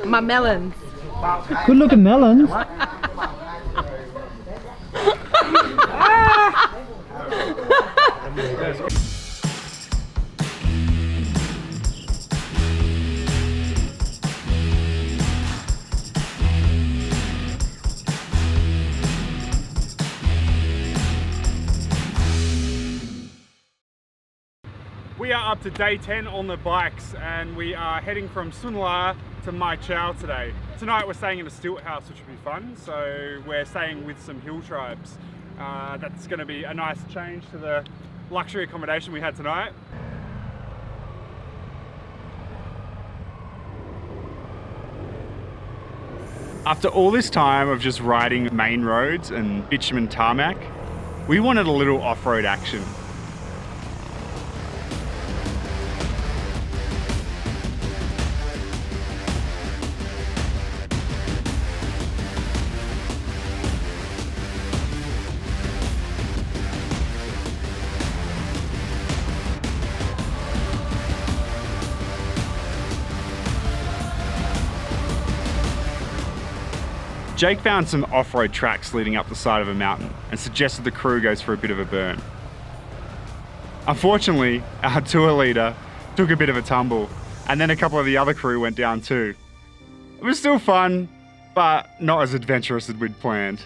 My melons. Good looking melons. We are up to day 10 on the bikes and we are heading from Sun La to Mai Chau today. Tonight we're staying in a stilt house, which will be fun. So we're staying with some Hilltribes. That's going to be a nice change to the luxury accommodation we had tonight. After all this time of just riding main roads and bitumen tarmac, we wanted a little off-road action. Jake found some off-road tracks leading up the side of a mountain and suggested the crew goes for a bit of a burn. Unfortunately, our tour leader took a bit of a tumble and then a couple of the other crew went down too. It was still fun, but not as adventurous as we'd planned.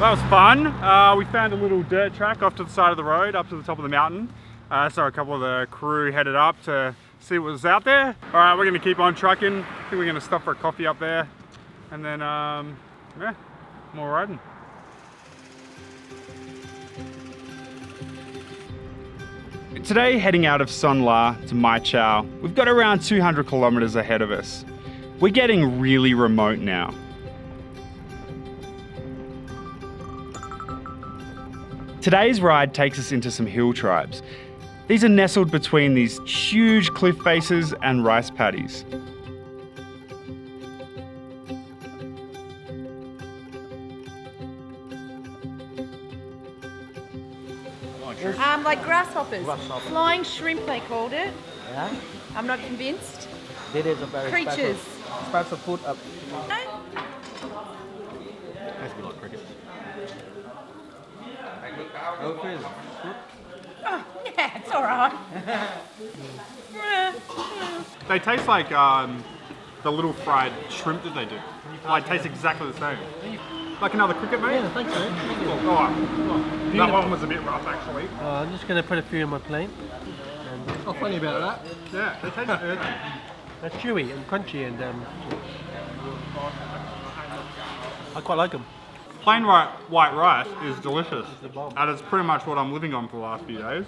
That was fun. We found a little dirt track off to the side of the road, up to the top of the mountain. So a couple of the crew headed up to see what was out there. All right, we're gonna keep on trucking. I think we're gonna stop for a coffee up there. And then, yeah, more riding. Today, heading out of Sun La to Mai Chau, we've got around 200 kilometers ahead of us. We're getting really remote now. Today's ride takes us into some hill tribes. These are nestled between these huge cliff faces and rice paddies. Like grasshoppers. Flying shrimp, they called it. Yeah, I'm not convinced. this is a very Creatures. special food of No? Has to be like cricket. Oh, yeah, it's all right. They taste like the little fried shrimp that they do. Like, tastes exactly the same. Like another cricket, mate? Yeah, thanks, man. Thank you. Oh, that one was a bit rough, actually. I'm just going to put a few on my plate. Oh, funny about that. Yeah, they taste good. They're chewy and crunchy and I quite like them. Plain white rice is delicious. the bomb. And it's pretty much what I'm living on for the last few days.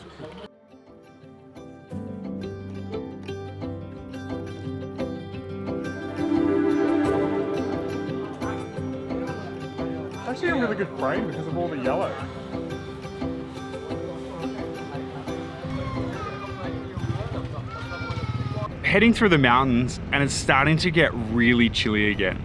It's actually a really good frame because of all the yellow. Heading through the mountains and it's starting to get really chilly again.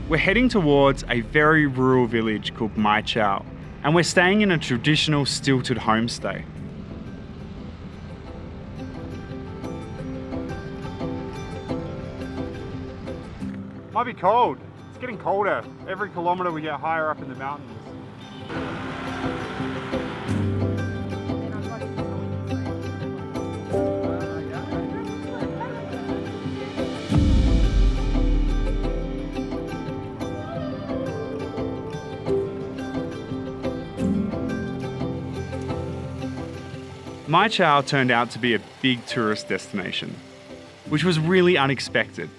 We're heading towards a very rural village called Mai Chau, and we're staying in a traditional stilted homestay. Might be cold. It's getting colder. Every kilometre we get higher up in the mountains. Mai Chau turned out to be a big tourist destination, which was really unexpected.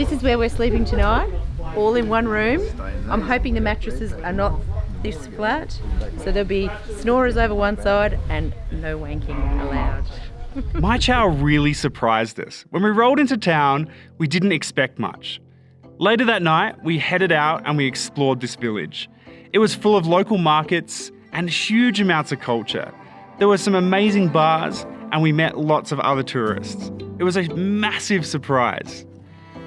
This is where we're sleeping tonight, all in one room. I'm hoping the mattresses are not this flat, so there'll be snorers over one side and no wanking allowed. Mai Chau really surprised us. When we rolled into town, we didn't expect much. Later that night, we headed out and we explored this village. It was full of local markets and huge amounts of culture. There were some amazing bars and we met lots of other tourists. It was a massive surprise.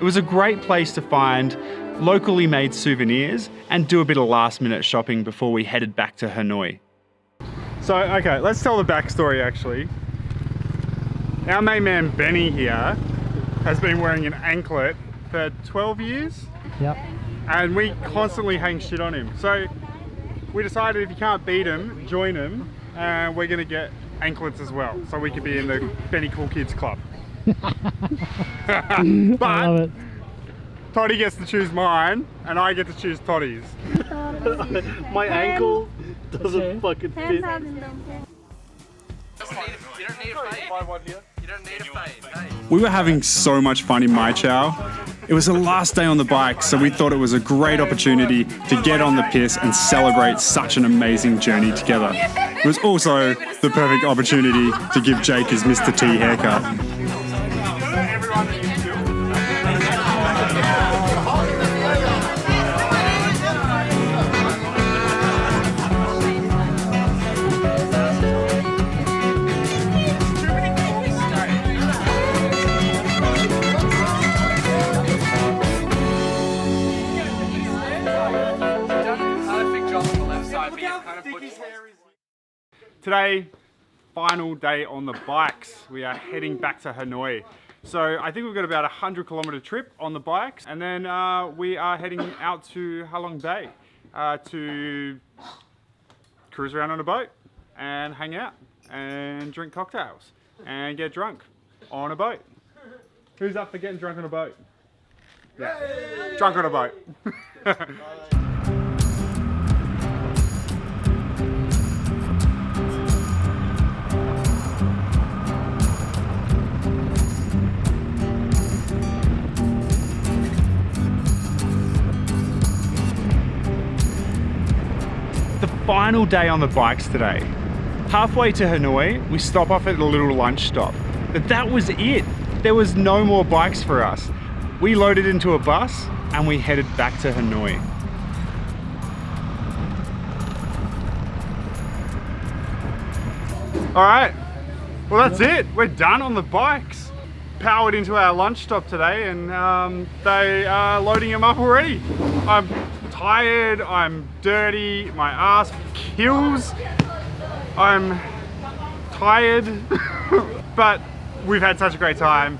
It was a great place to find locally made souvenirs and do a bit of last minute shopping before we headed back to Hanoi. So, okay, let's tell the backstory actually. Our main man Benny here has been wearing an anklet for 12 years. Yep. And we constantly hang shit on him. So we decided if you can't beat him, join him, and we're gonna get anklets as well, so we could be in the Benny Cool Kids Club. I love But it. Toddy gets to choose mine, and I get to choose Toddy's. My ankle doesn't fucking fit. You don't need a fade. You don't need a fade. Hey. We were having so much fun in Mai Chau. It was the last day on the bike, so we thought it was a great opportunity to get on the piss and celebrate such an amazing journey together. It was also the perfect opportunity to give Jake his Mr. T haircut. Today, final day on the bikes. We are heading back to Hanoi. So I think we've got about a 100-kilometer trip on the bikes, and then we are heading out to Halong Bay to cruise around on a boat and hang out and drink cocktails and get drunk on a boat. Who's up for getting drunk on a boat? Yeah, drunk on a boat. Final day on the bikes today. Halfway to Hanoi, we stop off at a little lunch stop. But that was it. There was no more bikes for us. We loaded into a bus and we headed back to Hanoi. All right, well that's it. We're done on the bikes. Powered into our lunch stop today, and they are loading them up already. I'm tired, I'm dirty, my ass kills. I'm tired, but we've had such a great time.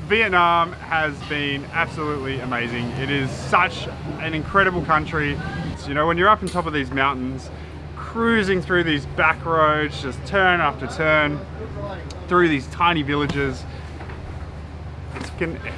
Vietnam has been absolutely amazing. It is such an incredible country. You know, when you're up on top of these mountains, cruising through these back roads, just turn after turn, through these tiny villages, it's fucking epic.